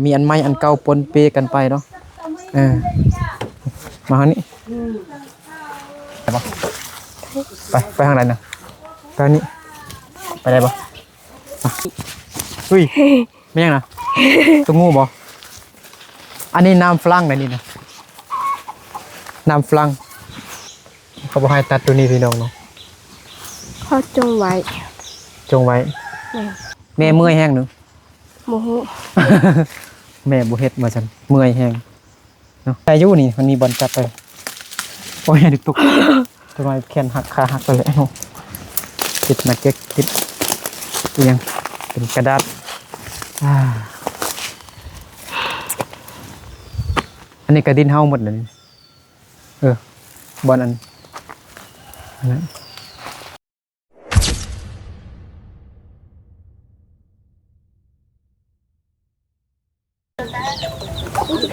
มีอันใหม่อันเก่าปนเปกันไปเนาะมาทางนี้ไปปะไปทางไหนนะไปทางนี้ไปได้ปะอุ้ยไม่ยังนะตัวงูบ่อันนี้น้ำฝรั่งไหนนี่นะน้ำฝรั่งเขาบอกให้ตัดตัวนี้พี่น้องเนาะเขาจงไว้แม่เมื่อยแห้งหนึ่งโมโห แม่บุเฮ็ดมาฉันเมื่อยแห้งเนาะอายุนี่มันมีบอลจับไปโอ้ยดิตุกทำไมแขนหักขาหักไปเลยติดนักเก็ตติดเอียงเป็นกระดาษอันนี้กระดินเฮาหมดเลยบอลอันนั้น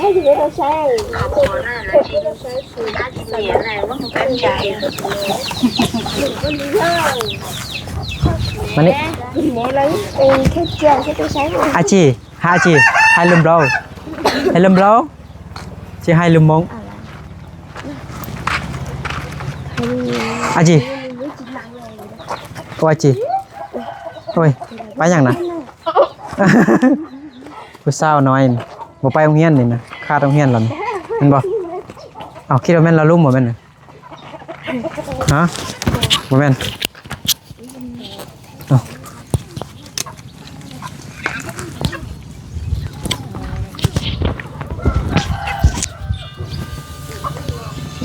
开始没得晒，那几年来我很感谢。มานี่ 你lấy cái chuyện cái sáng rồi. อาจีhai lùm rau chị hai lùm môngอาจีอาจีโอ้ยไปยังนะผู้สาวน้อยบ่ไปโรงเรียนนี่นะค่าโรงเรียนหรอแม่นบ่เอาคิดว่าแม่นเราลุ่มบ่แม่นฮะบ่แม่น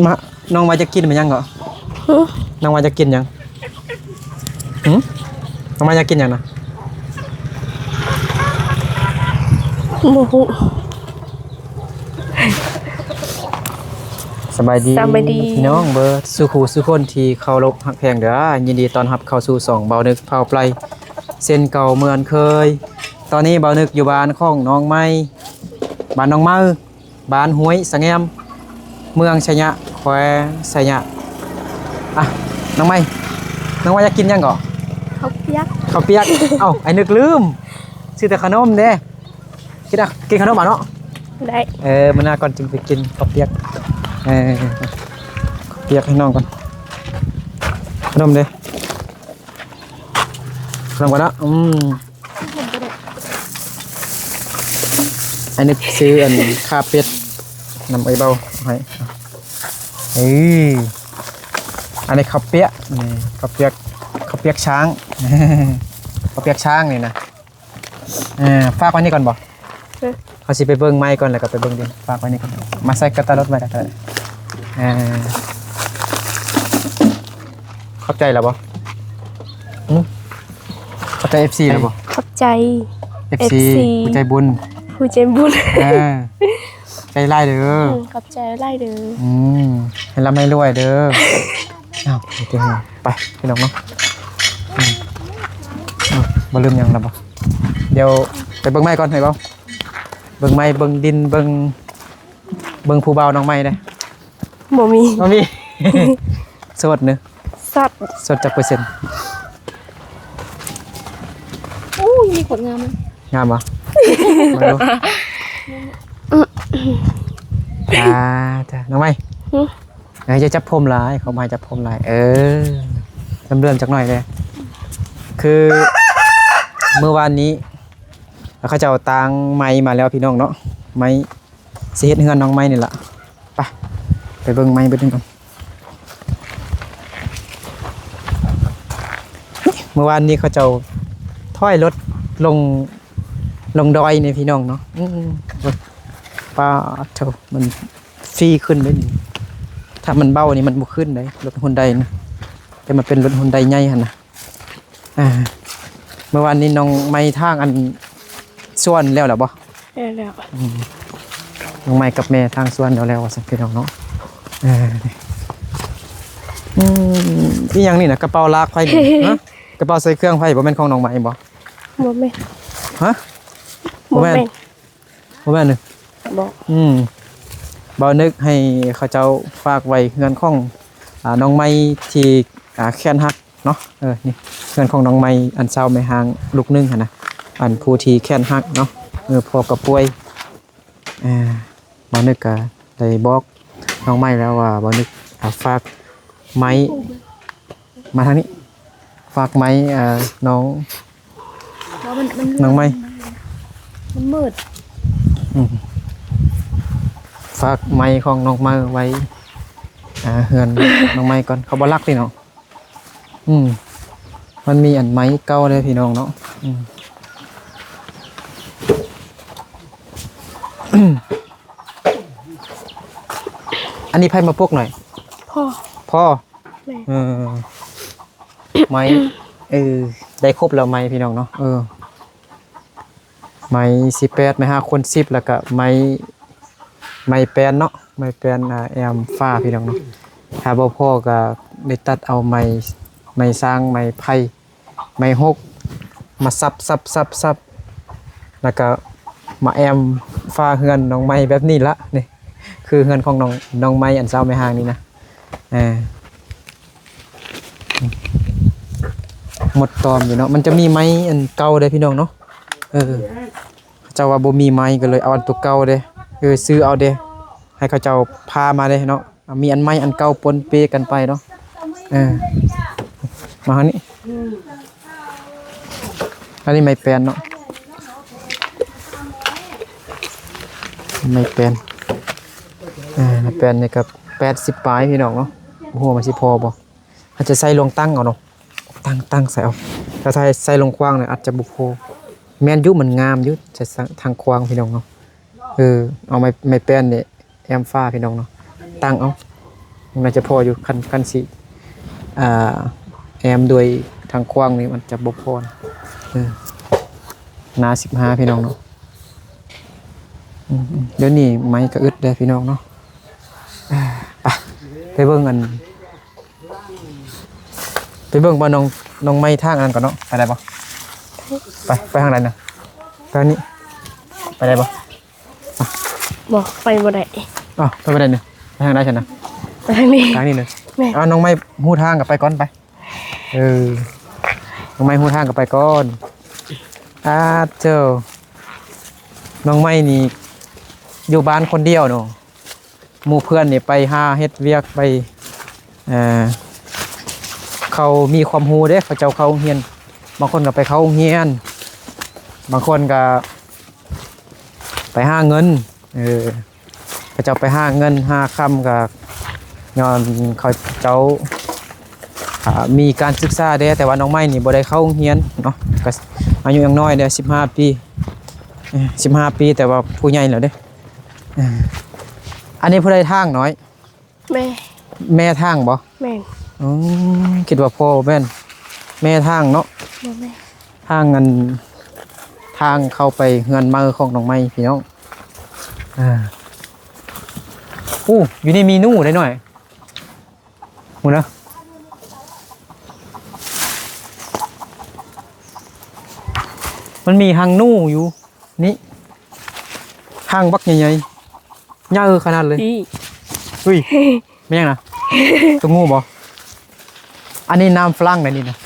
มาน้องว่าจะกินมันยังเหรอน้องว่าจะกินยังน้องว่าจะกินยังนะโมโหสบายดีพี่น้องเบอร์สุคนที่เคารพฮักแพงเด้อยินดีต้อนรับเข้าสู่2เบานึกเผาไพรเส้นเก่าเหมือนเคยตอนนี้เบานึกอยู่บ้านของน้องไม้บ้านน้องมือบ้านห้วยสะแงมเมืองชัยยะแควชัยยะน้องไม้น้องว่าจะกินยังก่อเขาเปียกเอ้าไอ้นึกลืมซื้อแต่ขนมเด้กินขนมเนาะได้มื้อหน้าก่อนจึงไปกินข้าวเปียกข้าวเปียกให้น้องก่อนขนมเด้ขนมก่อนนะอันนี้ซื้ออันข้าวเป็ดนำไอ้เบาให้อันนี้ข้าวเปียกข้าวเปียกช้างข้าวเปียกช้างนี่นะฝากไว้นี่ก่อนบ่เขาสิไปเบิ่งไม้ก่อนแล้วก็ไปเบิ่งดินฝากไว้นี่ก่อนมาใส่กระตารถไว้กระตาขอบใจแล้วบ่ขอบใจ FC แล้วบ่ขอบใจ FC ผู้ใจบุญใจไล่เด้อขอบใจไล่เด้อให้ร่ำให้รวยเด้อจริงไปพี่น้องเนาะบ่ลืมยังแล้วบ่เดี๋ยวไปเบิ่งไม้ก่อนให้บ่เบิ่งไม้เบิ่งดินเบิ่งผู้เบาน้องไม้ได้บ่มีสดเนอะสดจากเปอร์เซ็นต์มีขวดงามมั้ยงามปะมาดูจ้ะน้องไม้ไหนจะจับพรมลายเขามาจับพรมลายเริ่มจากหน่อยเลยคือเมื่อวานนี้เขาจะเอาตางไม้มาแล้วพี่น้องเนาะไม้เสียดเงินน้องไม้นี่แหละไปเบิ่งไม้ไปดึงก่อนเมื่อวานนี้เขาจะถ้อยรถลงดอยในพี่น้องเนาะป้าเท่ามันฟรีขึ้นเลยถ้ามันเบานี่มันบุขึ้นเลยรถฮุนไดนะแต่มันเป็นรถฮุนไดใหญ่ฮะนะเมื่อวานนี้น้องไม้ทางอันส่วนแล้วหรอบ่แล้วน้องไม้กับแม่ทางส่วนแล้วสักพี่น้องเนาะที่ยังนี่นะกระเป๋าลากไฟนะกระเป๋าใส่เครื่องไฟบ่แม่นของน้องไม้บ่แม่ฮะบ่แม่นนึงบอกบ่นึกให้เขาเจ้าฝากไว้เงินของน้องไม้ที่แค้นฮักเนาะนี่เงินของน้องไม้อันเศร้าไม่ห่างลูกนึงหั่นนะอันผู้ที่แค้นฮักเนาะพอกับป่วย บ่นึกก็ได้บอกน้องไม้แล้วว่าบ่นึกฝากไม้มาทางนี้ฝากไม้น้อง เพราะมัน น้องไม้ มันมืด ฝากไม้ของน้องไม้ไว้เฮือน น้องไม้ก่อนเขาบ่รักพี่น้องมันมีอันไม้เก่าเลยพี่น้องเนาะอันนี้ไผมาปลุกหน่อย พ่อ แม่ ไม้ได้ครบแล้วไม้พี่น้องเนาะไม้18ไม้5คน10แล้วก็ไม้แปนเนาะไม้แปนแอมฟ้าพี่น้องเนาะถ้าบ่พอก็ได้ตัดเอาไม้สร้างไม้ไผ่ไม้ฮกมาซับแล้วก็มาแอมฟ้าเฮือนน้องไม้แบบนี้ละนี่คือเฮือนของน้องไม้อันเช้าไม้ห่างนี่นะหมดตอมอยู่เนาะมันจะมีไม้อันเก่าเด้พี่น้องเนาะเจ้าว่าบ่มีไม้ก็เลยเอาอันตัวเก่าเด้ซื้อเอาเด้ให้เขาเจ้าพามาเด้เนาะมีอันไม้อันเก่าปนเปกันไปเนาะมาทางนี้อันนี้ไม้แปลนเนาะไม้แปลนไม้แปลนนี่ก็80ปลายพี่น้องเนาะโอ้โหมันสิพอบ่อาจจะใส่ลงตั้งเอาเนาะตั้งใส่เอาถ้าใส่ลงกว้างเนี่ยอาจจะบ่พอแม่นอยู่มันงามอยู่จะทางควางพี่น้องเนาะเอาไม้แป้นนี่แอมฟ้าพี่น้องเนาะตั้งเอามันจะพออยู่คันสิแอมโดยทางควางนี่มันจะบ่พอหนา15พี่น้องเนาะเดี๋ยวนี้ไม้ก็อึดได้พี่น้องเนาะไปเบิ่งบ่น้องไม้ทางอันก่อนเนาะไปได้บ่ไปทางไหนน่ะทางนี้ไปได้บ่บอกไปบ่ได้ไปบ่ได้เนี่ยไปทางไหนฉันนะ ไปทางนี้ ทางนี้เลย แม่ น้องไม้ฮู้ทางกับไปก่อนไปน้องไม้ฮู้ทางกับไปก่อนเจ้าน้องไม้นี่อยู่บ้านคนเดียวเนาะหมู่เพื่อนนี่ไปหาเฮ็ดเวียกไปเขามีความรู้เด้เขาเจ้าเข้าโรงเรียนบางคนก็ไปเข้าโรงเรียนบางคนก็ไปหาเงินเขาเจ้าไปหาเงินหาคำกับย้อนเขาเจ้ามีการศึกษาเด้แต่ว่าน้องไม้นี่บ่ได้เข้าโรงเรียนเนาะก็อายุยังน้อยเด้15 ปี15 ปีแต่ว่าผู้ใหญ่แล้วเด้อันนี้ผู้ใดทางน้อยแม่ทางบ่แม่คิดว่าพ่อแม่นแม่ทางเนาะแม่ ทางเข้าไปเฮือนมาของน้องไม้พี่น้องอยู่ในเมนูได้หน่อยหมูนะมันมีหางนูอยู่นี่หางบักใหญ่ๆยาวขนาดเลยอุ้ยไม่ยังนะตัวงูบ่อันนี้น้ำฝรั่งนี่นะ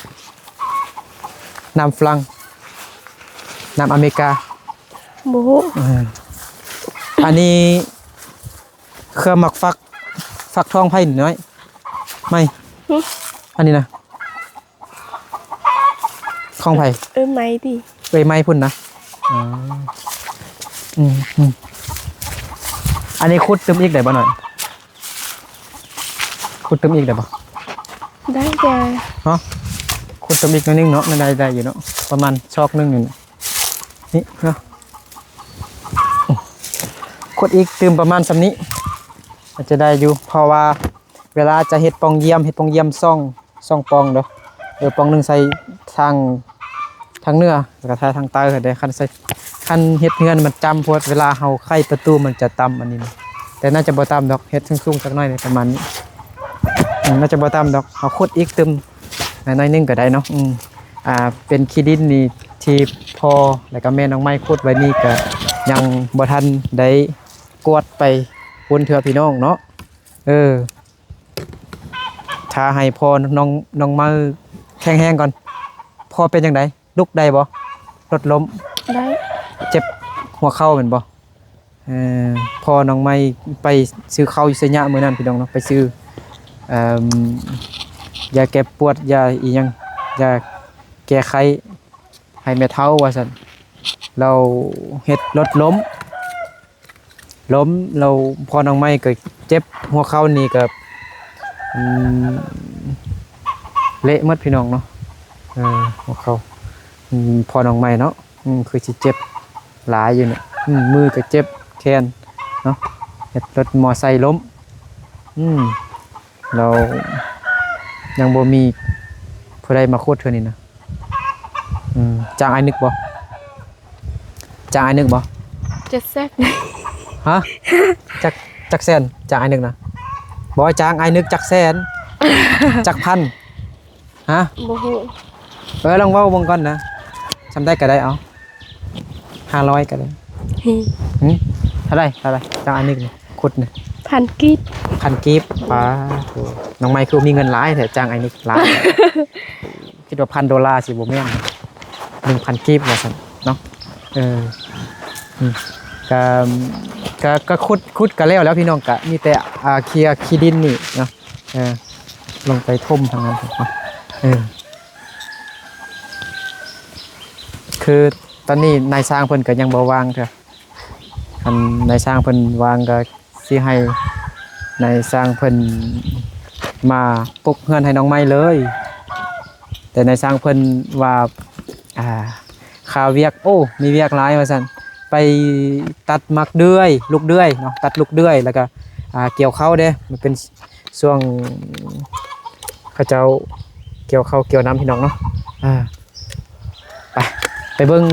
น้ำฝรั่งน้ำอเมริกาโบ้อันนี้เครือหมักฟักทองไผ่น้อยไม่อันนี้นะทองไผ่ไม้ดิไม้พุ่นนะอันนี้ขุดตึมอีกได้บ่หน่อยขุดตึมอีกได้บ่ได้จ้ะเนาะขุดตึมอีกนิดนึงเนาะมันได้อยู่เนาะประมาณชอกนึงอยู่นี่เนาะขุดอีกตึมประมาณสำนี้อาจจะได้อยู่เพราะว่าเวลาจะเฮ็ดปองเยี่ยมซ่องปองเด้อปองนึงใส่ทางเนื้อแล้วก็ทางใต้ก็ได้คันเฮ็ดเฮือนมันจำพวดเวลาเฮาไขประตูมันจะต่ำอันนี้แต่น่าจะบ่ต่ำดอกเฮ็ดสูงๆสักหน่อยประมาณนี้น่าจะบ่ต่ำดอกเฮาขุดอีกตึมน้อยนึงก็ได้เนาะเป็นขี้ดินนี่ที่พอแล้วก็แม่น้องไม้ขุดไว้นี่ก็ยังบ่ทันได้กวดไปบนเทือพี่น้องเนาะถ้าให้พอน้องมือแข็งแรงก่อนพอเป็นจังไดลุกได้บ่รถล้มได้เจ็บหัวเข่าเหมือนบ่ อพอน้องไม่ไปซื้อข้าวอยู่สยะมื้อนั้นพี่น้องเนาะไปซื้อเอ่อยาแก้ปวดยาอีหยังยาแก้ไข้ให้แม่เฒ่าว่าซั่นเราเฮ็ดรถล้มเราพอน้องไม่ก็เจ็บหัวเข่านี่ก็อืมเละหมดพี่น้องเนาะหัวเข่าพอน้องไม่เนาะคือสิเจ็บหลายอยู่เนี่ยมือก็เจ็บแขนเนาะเฮ็ดรถมอไซค์ล้มเรายังบ่มีผู้ใดมาโคตรเทื่อนี้นะจ้างไอ้นึกบ่จ้างไอ้นึกบ่ จะแซ่บ ฮะจักแสนจ้างไอ้นึกนะบ่จ้างไอ้นึกจักแสน จักพันฮะ บ่ฮู้ ลองเว้าเบิ่งก่อนนะทำได้ก็ได้เอา500ก็ได้เท่าไหร่จ้างไอ้นึกนี่ขุดนี่ พันกีบ 1,000กีบป้าโธ่น้องไมค์คือมีเงินหลายแต่จ้างไอ้นึกหลาย คิดว่า$1,000สิบ่แม่น 1,000กีบว่าซั่นเนาะก็ขุดก็แล้วพี่น้องก็มีแต่เคลียร์ขี้ดินนี่เนาะลงไปท่มทางนั้นเนาะคือตอนนี้นายสร้างเพิ่นก็ยังบ่วางเถอะคันนายสร้างเพิ่นวางก็สิให้นายสร้างเพิ่นมาปลุกเฮือนให้น้องไม้เลยแต่นายสร้างเพิ่นว่าข่าวเวียกมีเวียกหลายว่าซั่นไปตัดมักเดือยลูกเดือยเนาะตัดลูกเดือยแล้วก็เกี่ยวข้าวเด้มันเป็นช่วงเขาเจ้าเกี่ยวข้าวเกี่ยวน้ำพี่น้องเนาะไปเบิ่ง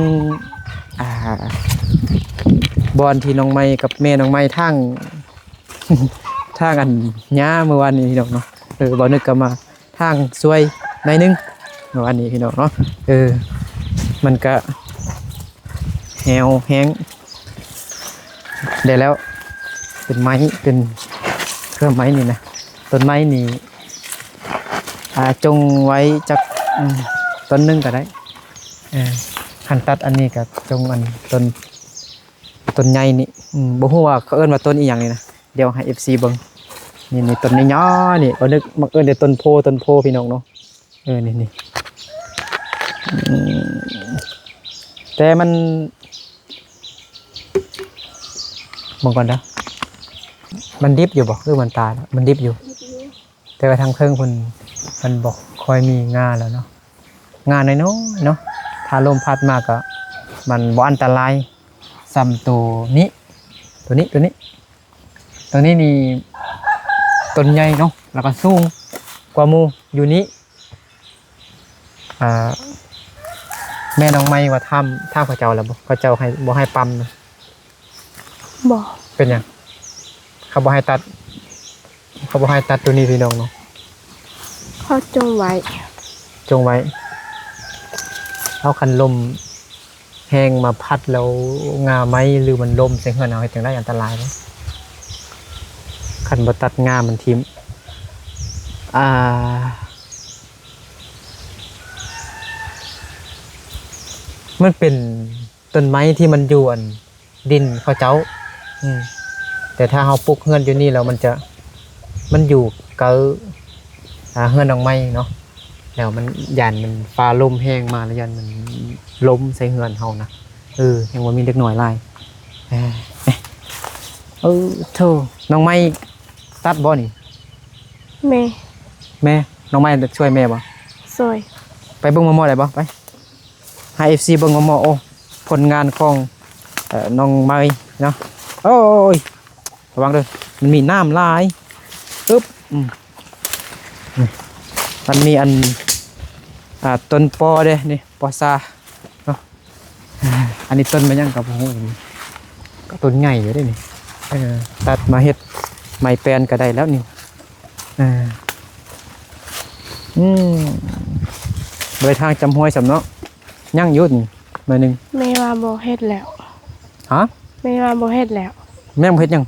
บอนที่น้องไม้กับแม่น้องไม้ทาง ทางอันหญ้าเมื่อวานนี้พี่น้องเนาะบ่นึกก็มาทางซวยหน่อยนึงเมื่อวานนี้พี่น้องเนาะมันก็แหวแห้งได้แล้วเป็นไม้เป็นเครื่องไม้นี่นะต้นไม้นี่จงไว้จักต้นนึงก็ได้หันตัดอันนี้กับจงอันต้นใหญ่นี่บ่ฮู้ว่าเขาเอิ้นว่าต้นอีหยังนี่นะเดี๋ยวให้ FC เบิ่งนี่ต้นนี้น้อนี่บ่นึกมักเอิ้นแต่ต้นโพพี่น้องเนาะนี่แต่มันมองก่อนนะมันดิบอยู่บ่คือมันตายแล้วมันดิบอยู่แต่ว่าทางเพิ่งมันบอกคอยมีงาแล้วเนาะงาน้อยๆเนาะถ้าลมพัดมากก็มันบ่อันตรายซ้ำตัวนี้นี่นี่ต้นใหญ่เนาะแล้วก็สูงกว่าหมู่อยู่นี้แม่น้องไม้ว่าถ้ำพระเจ้าแล้วบ่พระเจ้าให้บ่ให้ปั๊มนะบ่ เป็นหยังเขาบ่ให้ตัดตัวนี้พี่น้องเนาะเขาจงไว้ เอาคันลมแห้งมาพัดแล้วงาไม้หรือมันลมใส่เฮือนเอาให้จังได้อันตรายเนาะคันบ่ตัดงามันทิ่มมันเป็นต้นไม้ที่มันอยู่อันดินเขาเจ้าแต่ถ้าเราปลูกเฮือนอยู่นี่แล้วมันอยู่เกาเฮือนน้องไม้เนาะแล้วมันยันมันฟ้าลมแห้งมาแล้วยันมันล้มใส่เฮือนเฮานะยังว่ามีเด็กหน่อยลายโธ่น้องไม้ตัดบ่นี่แม่น้องไม้ช่วยแม่บ่ซอยไปเบิ่งหม้อได้บ่ไปให้ FC เบิ่งหม้อผลงานของน้องไม้เนาะโอ้ยระวังเด้อมันมีน้ำลายปึ๊บมันมีอันต้นปอเด้นี่ปอซาเนาะอันนี้ต้นมันยังกับโอ้โหก็ต้นใหญ่อยู่เด้นี่ตัดมาเฮ็ดไม้แปลนก็ได้แล้วนี่โดยทางจำห้วยสำเนาะย่างยุ่นหน่อยนึงแม่ว่าบ่เฮ็ดแล้วฮะแม่ว่าบ่เฮ็ดแล้วแม่บ่เฮ็ดยัง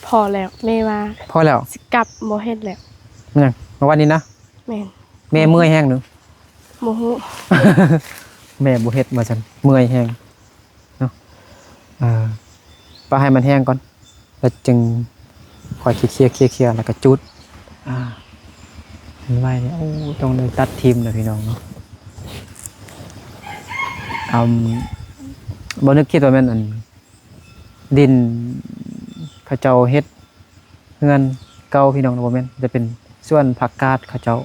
พอแล้วแม่ว่าพอแล้วสิกลับบ่เฮ็ดแล้วยังมาวันนี้นะแม่เมื่อยแห้งนึงบ่ฮู้ แม่บ่เฮ็ดมาซั่นเมื่อยแห้งเนาะ ปลาให้มันแห้งก่อนแล้วจึงค่อยเคลียร์แล้วก็จุดเห็นไหมเนี่ยโอ้ต้องเลยตัดทิมนะพี่น้องเนาะบ่นึกคิดว่าแม่นอันดินเขาเจ้าเฮ็ดเฮือนเก่าพี่น้องบ่แม่นจะเป็นส่วนผักกาดเขาเจ้า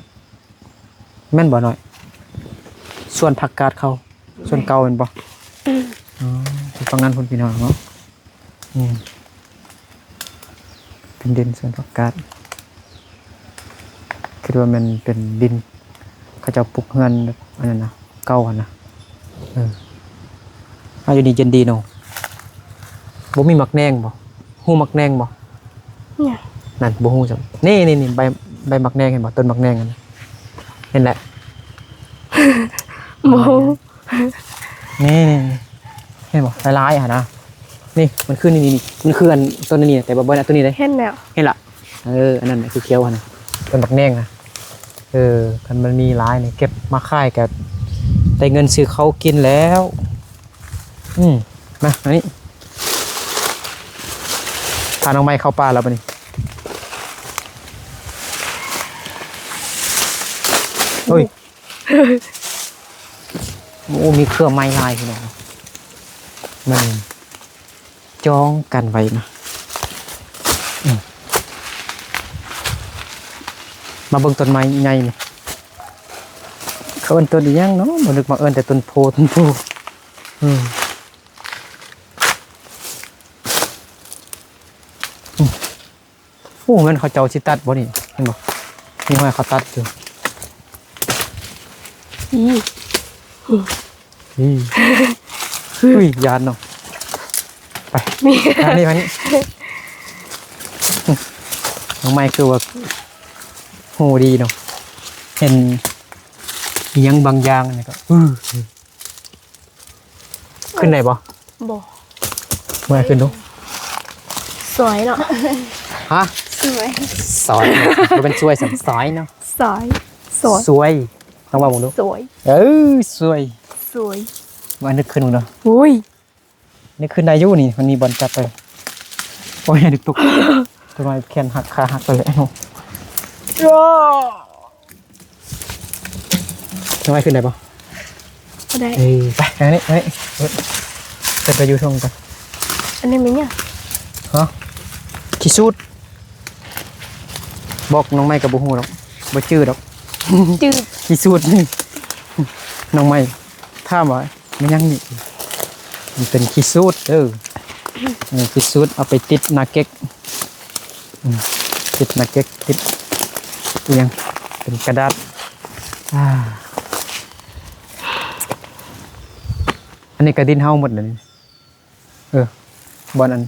แม่นบ่น้อยส่วนผักกาดเขาส่วนเก่าแม่นบ่อ๋อที่ฟังนั้นพุ่นพี่น้องเนาะเป็นดินส่วนผักกาดคิดว่ามันเป็นดินเขาเจ้าปลูกเฮือนอันนั้นนะเก่าหั่นนะอยู่ดีเย็นดีเนาะบ่มีมักแนงบ่ฮู้มักแนงบ่ เนี่ย นั่นบ่ฮู้จังนี่ใบมักแนงเห็นบ่ต้นมักแนงนั่นเห็นแหละ บ่ฮู้ นี่เห็นบ่หลายๆนะนี่มันคือนี่มันคืออันต้นนี้แต่บ่อันตัวนี้เด้ เห็นแล้ว เห็นล่ะอันนั้นคือเขียวหั่นน่ะต้นมักแนงนะคันมันมีหลายนี่เก็บมาขายก็ได้เงินซื้อเขากินแล้วมาอันนี้พาน้องไม้เข้าป่าแล้วบัดนี้โอ้ย โอ้มีเครื่องไม้ลายพี่น้องมันจ้องกันไว้นะมาเบิ่งต้นไม้ใหญ่นี่เขาเอิ้นต้นอีหยังเนาะบ่นึกมาเอิ้นแต่ต้นโพโอ้มันเขาเจ้าสิตัดบ่นี่เห็นบ่นี่ห้อยเขาตัดอยู่ อุ้ยยานเนาะไปอันนี้น้องไม้คือว่าโหดีเนาะเห็นอิหยังบางอย่างนี่ก็ขึ้นได้บ่ บ่ เมื่อขึ้นดู สวยเนาะ ฮะ สวย สอยมันเป็นสวยสัมสอยเนาะ สวยสวย สวยต้องว่าผมดู สวย สวย สวย มานึกขึ้นดูเนาะ อุ้ย นี่ขึ้นได้อยู่นี่มันมีบอลจับไปโอ้ยนึกตุกทำไมแขนหักขาหักไปเลยเนาะทำไมขึ้นได้ปะ บ่ได้ ไปอันนี้จะไปอยู่ช่วงกัน อันนี้มั้ยเนี่ย ฮะขี้สูดบอกน้องไม้กับบุหูหรอกบ่ชื่อหรอก จืด ขี้สูดนี่น้องไม้ถามว่ามันยังนี่มันเป็นขี้สูดขี้สูดเอาไปติดนาเก็กติดนาเก็กติดเอียงเป็นกระดาษอันนี้กระดินเฮาหมดเลยบอลอัน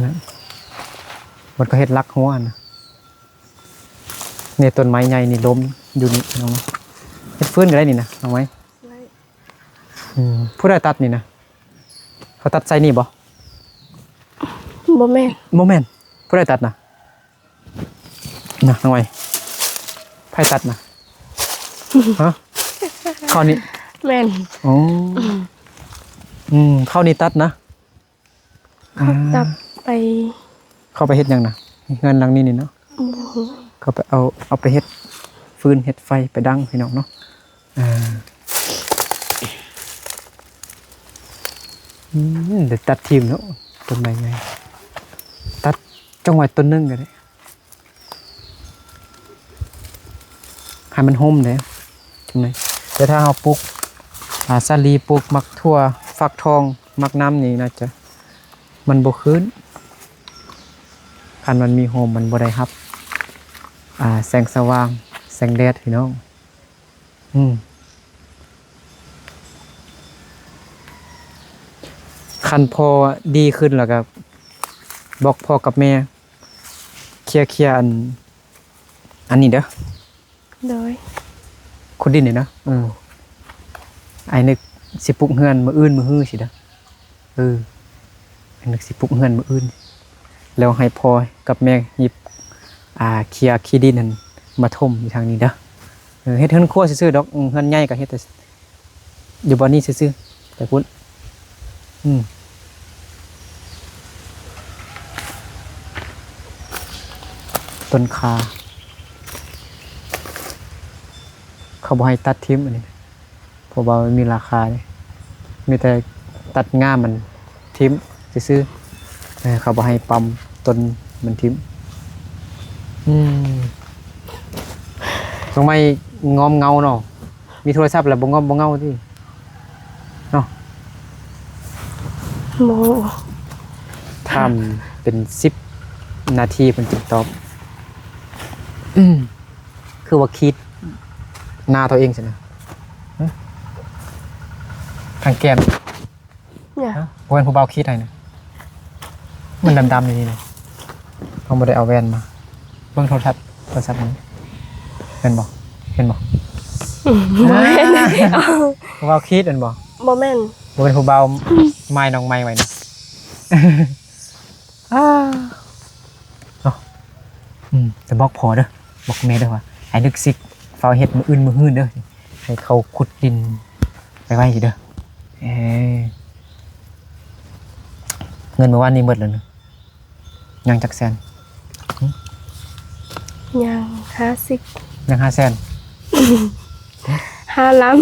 นั้นบอลก็เฮ็ดลักหัวนะเนี่ยต้นไม้ใหญ่นี่ล้มอยู่นี่น้องเฮ็ดฟื้นก็ได้นี่นะน้องไม้ผู้ใดตัดนี่นะเขาตัดใส่นี่บ่ บ่แม่น โมเมนต์ผู้ใดตัดนะน้องไม้ไผตัดนะฮะข้าวนี้ แม่น อ๋อข้าวนี้ตัดนะ ตับไป เข้าไปเฮ็ดหยังนะเงินหลังนี้นี่เนาะ บ่ฮู้ เขาไปเอาไปเฮ็ดฟืนเฮ็ดไฟไปดังพี่น้องเนาะเดี๋ยวตัดทีมเนาะต้นไม้ไงตัดจังหวัดต้นนึงก็ได้ให้มันห่มเลยจังได๋แต่ถ้าเราปลูกสาลีปลูกมักทั่วฟักทองมักน้ำนี่น่าจะมันบ่คืนคันมันมีโฮมมันบ่ได้ครับแสงสว่างแสงแดดพี่น้องคันพอดีขึ้นแล้วก็บอกพ่อกับแม่เคลียร์อันนี้เด้อ โดย ขุดดินนี่นะไอ้นึกสิปลุกเฮือนมื้ออื่นมื้อฮื้อสิเด้อไอ้นึกสิปลุกเฮือนมื้ออื่นแล้วให้พ่อกับแม่หยิบเคลียร์ขี้ดินนั่นมาถมอยู่ทางนี้เด้อเฮ็ดเฮือนครัวซื่อๆดอกเฮือนใหญ่ก็เฮ็ดแต่อยู่บ่นี้ซื่อๆแต่พุ่น ต้นคาเขาบอกให้ตัดทิมอันนี้เพราะว่ามันมีราคาเลยมีแต่ตัดง่ามมันทิมซื้อเขาบอกให้ปั๊มต้นมันทิมตรงไม่งอมเงาเนาะมีโทรศัพท์แล้วบ่งอมบ่เงาที่เนาะ โม ทำเป็น10 นาทีเป็นจึงตอบคือว่าคิดหน้าตัวเองใช่ไหมทางแก้ม เนี่ย เพราะเป็นผู้เบาคิดอะไรนะมันดำๆอย่างนี้เลยเขาไม่ได้เอาแว่นมาเบิ่งโทรศัพท์นี้เห็นบ่บ่แม่น ผู้เบาคิดเห็นบ่ บ่แม่น บ่เป็นผู้เบาไม้น้องไม้ไว้นะเนาะแต่บอกพอเด้อบอกแม่เด้อว่าให้นึกซิกเฝ้าเฮ็ดมื้ออื่นมื้อฮื้นเด้อให้เขาขุดดินไปไว้อยู่เด้อเงินเมื่อวานนี้หมดแล้วนึงยังจักแสน ยัง50ยัง5 แสน 5 ล้าน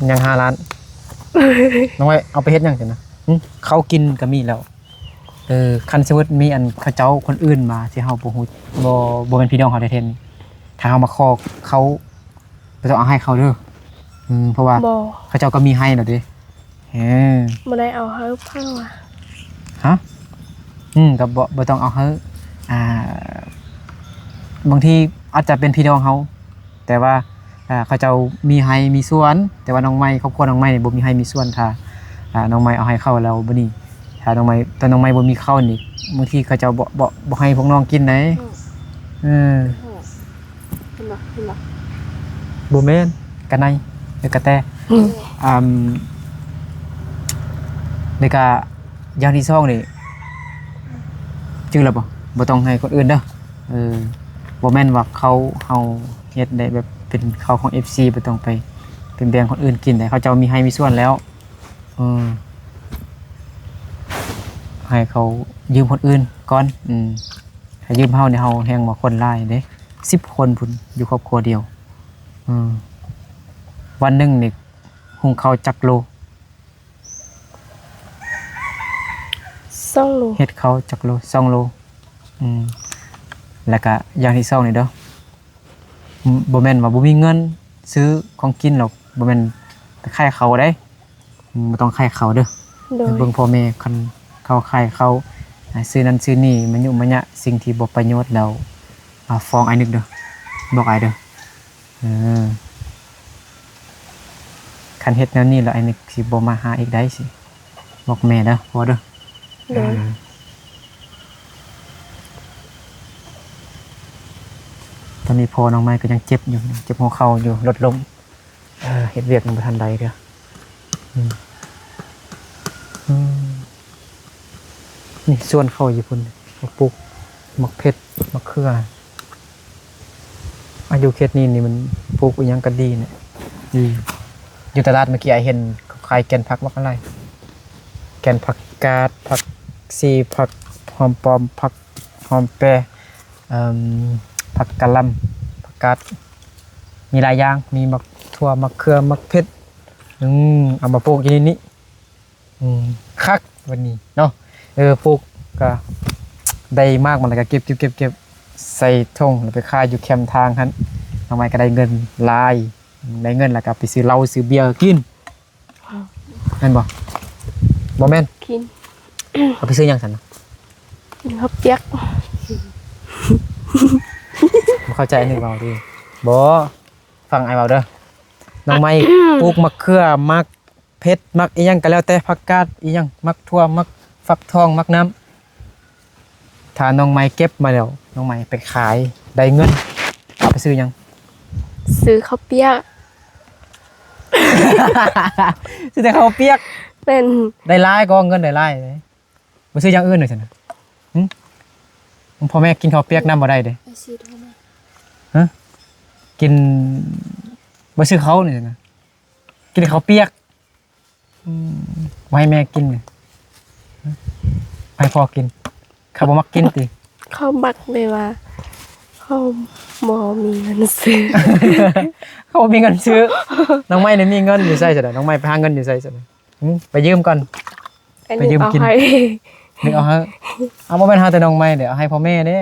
ยัง5 ล้านน้องไว้เอาไปเฮ็ดหยังจังนะเขากินก็มีแล้วคันสมมุติมีอันเขาเจ้าคนอื่นมาที่เฮาบ่ฮู้บ่เป็นพี่น้องเฮาได้เห็นถ้าเฮามาขอเขาบ่ต้องเอาให้เขาเด้อเพราะว่า บ่ เขาเจ้าก็มีให้แล้วเด้บ่ได้เอาเฮาเพิ่นว่า ฮะก็บ่ต้องเอาเฮาบางทีอาจจะเป็นพี่น้องเฮาแต่ว่าเขาเจ้ามีให้มีส่วนแต่ว่าน้องไม้ครอบครัวน้องไม้นี่บ่มีให้มีส่วนถ้าน้องไม้เอาให้เขาแล้วบ่นี่ถ้าน้องไม้บ่มีข้าวนี่บางทีเขาเจ้าบ่ให้พวกน้องกินไหนเห็นบ่บ่แม่นกะไนกะแตแล้วก็อย่างที่2นี่ชื่อแล้วบ่ต้องให้คนอื่นเด้อบ่แม่นว่าเฮาเฮ็ดได้แบบเป็นข้าวของ FC บ่ต้องไปเป็นแบ่งคนอื่นกินได้เขาเจ้ามีให้มีส่วนแล้วให้เขายืมคนอื่นก่อนถ้ายืมเฮาเนี่ยเฮาแฮงบ่คนหลายเด้10 คนพุ่นอยู่ครอบครัวเดียววันหนึงนี่หุงข้าวจักโล 2 โล เฮ็ดข้าวจักโล2 โลแล้วก็อย่างที่2นี่เด้อบ่แม่นว่าบ่มีเงินซื้อของกินหรอกบ่แม่นไปขายเขาได้บ่ต้องขายเขาเด้อ โดย เบิ่งพ่อแม่คันเขาขายเขาซื้อนั้นซื้อนี่มันยุ่งมันยะสิ่งที่บ่ประโยชน์แล้วฟ้องไอ้นึกเด้อบอกไอ้เด้อคันเฮ็ดแนวนี้แล้วไอ้นึกสิบ่มาหาอีกได้สิบอกแม่เด้อพอเด้อ โดย ตอนนี้พอน้องไม้ก็ยังเจ็บอยู่เจ็บหัวเข่าอยู่รถล้มเฮ็ดเวียกมันบ่ทันใดเด้อนี่ส่วนเข้าอยู่พุ่นมักปลูกมักเพชรมักเขืออายุเขตนี้นี่มันปลูกอีหยังก็ดีเนี่ยอยู่ตลาดเมื่อกี้ไอ้เห็นเขาขายแกนผักมักอะไรแกนผักกาดผักซีผักหอมปอมผักหอมแปรผักกะหล่ำผักกาดมีหลายอย่างมีมักถั่วมักเขือมักเพชรเอามาปลูกอยู่ในนี้คักวันนี้เนาะปลูกก็ได้มากมันแล้วก็เก็บใส่ถุงแล้วไปขายอยู่แคมป์ทางนั้นทำไมก็ได้เงินหลายได้เงินแล้วก็ไปซื้อเหล้าซื้อเบียร์กินแม่นบ่แม่น กิน เอาไปซื้อหยังซั่นน่ะ ข้าวเปียก บ่เข้าใจอันนึงเว้าดิบ่ฟังไอ้เว้าเด้อน้องไม้ปลูกมะเขือมักเพชรมักอีหยังก็แล้วแต่ผักกาดอีหยังมักถั่วมักฟักทองมักน้ำถ้าน้องไม้เก็บมาแล้วน้องไม้ไปขายได้เงินเอาไปซื้อหยัง ซื้อข้าวเปียก ซื้อแต่ข้าวเปียก เป็น ได้หลายก็เงินได้หลายเลยบ่ซื้ออย่างอื่นหน่อยซั่นน่ะพ่อแม่กินข้าวเปียกนำบ่ได้เด้กินบ่ซื้อเขานี่ซั่นน่ะกินแต่ข้าวเปียกบ่ให้แม่กินนี่ให้พ่อกิน เขาบ่มักกินติ เขาบักเลยว่าเขาบ่มีเงินซื้อ เขาบ่มีเงินซื้อน้องไม้เนี่ยมีเงินอยู่ไสซะเด้อน้องไม้ไปหาเงินอยู่ไสซะเด้อไปยืมก่อน อัน ไป นี้ ยืม เอา กิน ให้ นึกเอาฮะเอาบ่แม่นหาแต่น้องไม้เด้อเอาให้พ่อแม่เด้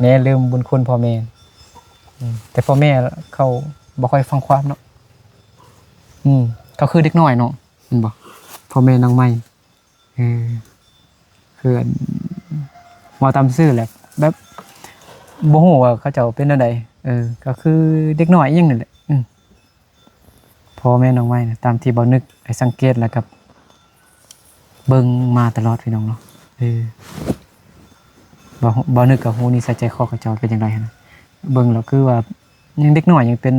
แน่ลืมบุญคุณพ่อแม่แต่พ่อแม่เขาบ่ค่อยฟังความเนาะเขาคือเด็กน้อยเนาะเห็นบ่พ่อแม่น้องไม้คือว่าตามซื่อแหละแบบบ่ฮู้ว่าเขาเจ้าเป็นจังไดก็คือเด็กน้อยอีหยังนั่นแหละพ่อแม่น้องไม้น่ะตามที่บ่นึกให้สังเกตแล้วกับเบิ่งมาตลอดพี่น้องเนาะบ่นึกกับฮู้นิสัยใจคอเขาเจ้าเป็นจังได๋นะเบิ่งแล้วคือว่ายังเด็กน้อยยังเป็น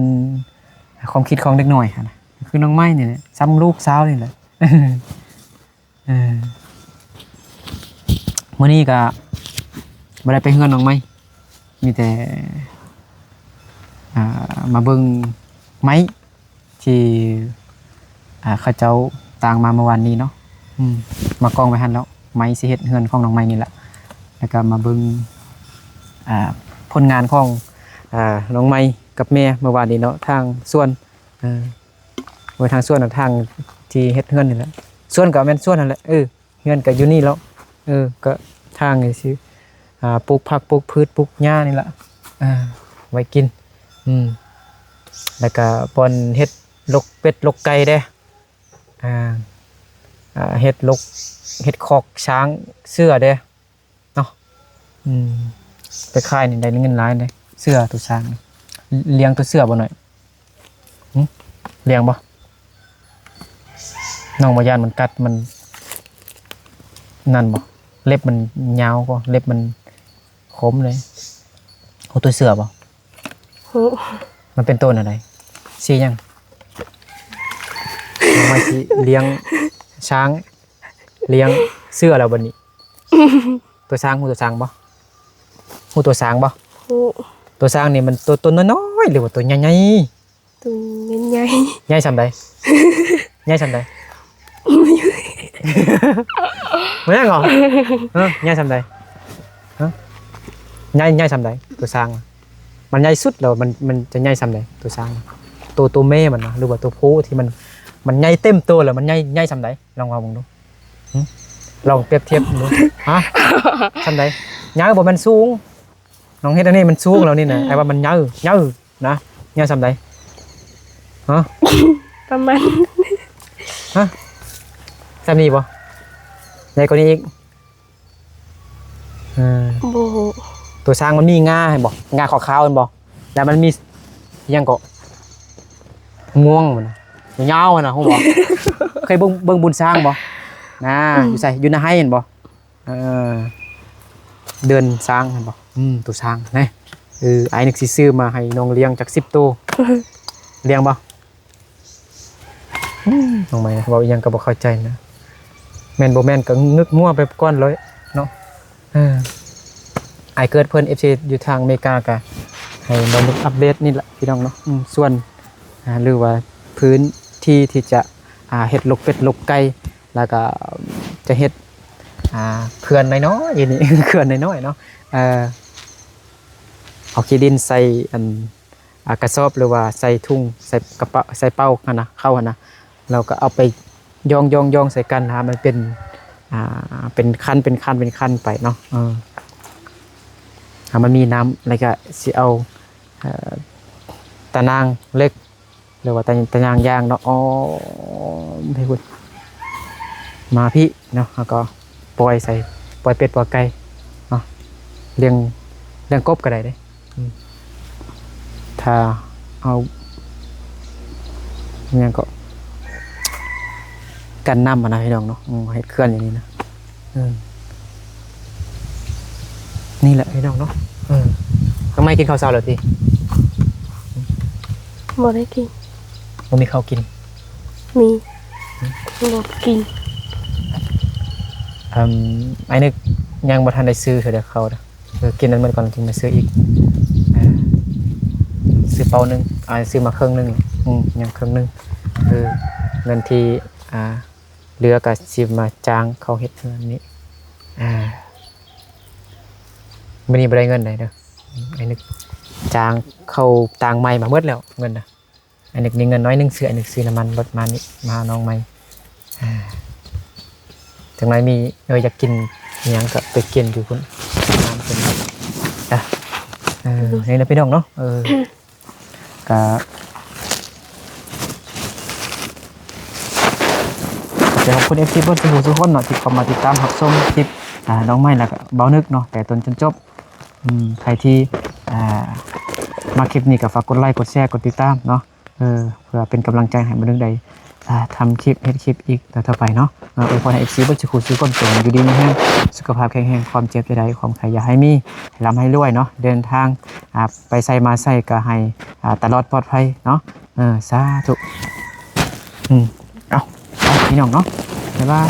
ความคิดของเด็กน้อยหั่นน่ะคือน้องไม้นี่แหละซ้ำลูกสาวนี่แหละมื้อนี้ก็บ่ได้ไปเฮือนน้องไม้มีแต่มาเบิ่งไม้ที่เขาเจ้าต่างมาเมื่อวานนี้เนาะมากองไว้หั่นแล้วไม้สิเฮ็ดเฮือนของน้องไม้นี่แหละแล้วก็มาเบิ่งผลงานของน้องไม้กับแม่เมื่อวานนี้เนาะทางส่วนไว้ทางส่วนทางที่เฮ็ดเฮือนนี่แหละส่วนก็แม่นส่วนนั่นแหละเฮือนก็อยู่นี่แล้วก็ทางนี่สิปลูกผักปลูกพืชปลูกหญ้านี่แหละไว้กินแล้วก็ปอนเฮ็ดลกเป็ดลกไก่เด้เฮ็ดลกเฮ็ดคอกช้างเสื้อเด้เนาะไปขายนี่ได้เงินหลายเด้เสื้อตัวช้างเลี้ยงตัวเสื้อบ่หน่อยเลี้ยงบ่น้องบ่ย่านมันกัดมันนั่นบ่เล็บมันยาวก็เล็บมันคมเลยโหตัวเสื้อบ่ ฮู้ มันเป็นต้นอะไรสียังน้องไม้สิเลี้ยงช้างเลี้ยงเสื้อแล้วบัดนี้ตัวช้างฮู้ตัวช้างบ่ฮู้ตัวช้างบ่ ฮู้ ตัวช้างนี่มันตัวน้อยๆหรือว่าตัวใหญ่ ตัวใหญ่ ๆใหญ่ส่ำใดใหญ่ส่ำใดบ่ยังเหรอใหญ่ส่ำใดใหญ่ส่ำใดตัวช้างมันใหญ่สุดแล้วมันจะใหญ่ส่ำใดตัวช้างตัวแม่มันนะหรือว่าตัวผู้ที่มันใหญ่เต็มตัวแล้วมันใหญ่ส่ำใดลองว่าเบิ่งดูลองเปรียบเทียบดูฮะส่ำใดใหญ่บ่มันสูงน้องเฮ็ดอันนี้มันสูงแล้วนี่นะไอ้ว่ามันใหญ่นะใหญ่ส่ำใดฮะ ประมาณ ฮะซ้ำนี่บ่ใหญ่กว่านี้อีกบ่ฮู้ ตัวช้างมันมีง่าเห็นบ่ง่าขาวๆเห็นบ่แล้วมันมีอิหยังก็ง่วงมันยาวๆนะฮู้บ่ เคยเบิ่งบุญช้างบ่อยู่ไสอยู่ในไห้เห็นบ่เดินช้างเห็นบ่ตัวช้างนี่ไอ้นึกสิซื้อมาให้น้องเลี้ยงจัก10ตัวเลี้ยงบ่น้องใหม่เว้าอีหยังก็บ่เข้าใจนะแม่นบ่แม่นก็งึกงัวไปก่อนเลยเนาะไอเกิดเพิ่น FC อยู่ทางอเมริกาก็ให้มาอัปเดตนี่แหละพี่น้องเนาะส่วนหรือว่าพื้นที่ที่จะเฮ็ดลกเป็ดลกไก่แล้วก็จะเฮ็ดเขื่อนน้อยๆอย่างนี้ เขื่อนน้อยๆเนาะเอาขี้ดินใส่กระสอบหรือว่าใส่ถุงใส่กระเป๋าใส่เป้าหั่นนะเข้าหั่นนะเราก็เอาไปย่องใส่กันนะมันเป็นขั้นไปเนาะมันมีน้ำอะไรก็สิเอาตะนางเล็กหรือว่าตะนางยางเนาะให้พูดมาพี่เนาะแล้วก็ปล่อยเป็ดปล่อยไก่เนาะเลี้ยงกบก็ได้เด้ถ้าเอาเนี่ยก็กันน้ำมานะพี่น้องเนาะเฮ็ดเคลื่อนอย่างนี้นะนี่แหละพี่น้องเนาะทำไมกินข้าวเช้าเลยที บ่ได้กิน มันมีข้าวกิน มีบ่กิน ไอ้นึกยังบ่ทันได้ซื้อเถอะเดี๋ยวเขากินนั้นมันก่อนจึงมาซื้ออีกซื้อเปานึงซื้อมาครึ่งนึงยังครึ่งนึงเงินที่เหลือก็สิมาจ้างเขาเฮ็ดเงินนี้ มื้อนี้บ่ได้เงินได้เด้อไอ้นึกจางเข้าต่างใหม่มาหมดแล้วเงินน่ะไอ้นึกมีเงินน้อยหนึงซื้อไอ้นึกซื้อน้ำมันรถมานี่มาน้องใหม่จังไรมีอยากกินอิหยังก็ไปกินอยู่พุ่นน้ำเป็นจ้ะนี่นะพี่น้องเนาะก็เดี๋ยวขอบคุณ FC เพิ่นทุกคนเนาะที่เข้ามาติดตามรับชมคลิปน้องไม้แล้วก็เบานึกเนาะแต่ต้นจนจบใครที่มาคลิปนี้ก็ฝากกดไลค์กดแชร์กดติดตามเนาะเพื่อเป็นกำลังใจให้มานึกใดทำคลิปเฮ็ดคลิปอีกต่อไปเนาะโดยพอใน FC เพิ่นสิคุยซื้อคนเก่งอยู่ดีมีแห้งสุขภาพแข็งแรงความเจ็บใดๆความไข้อย่าให้มีให้ร่ำให้รวยเนาะเดินทางไปใส่มาใส่ก็ให้ตลอดปลอดภัยเนาะสาธุเอาพี่น้องเนาะบ๊ายบาย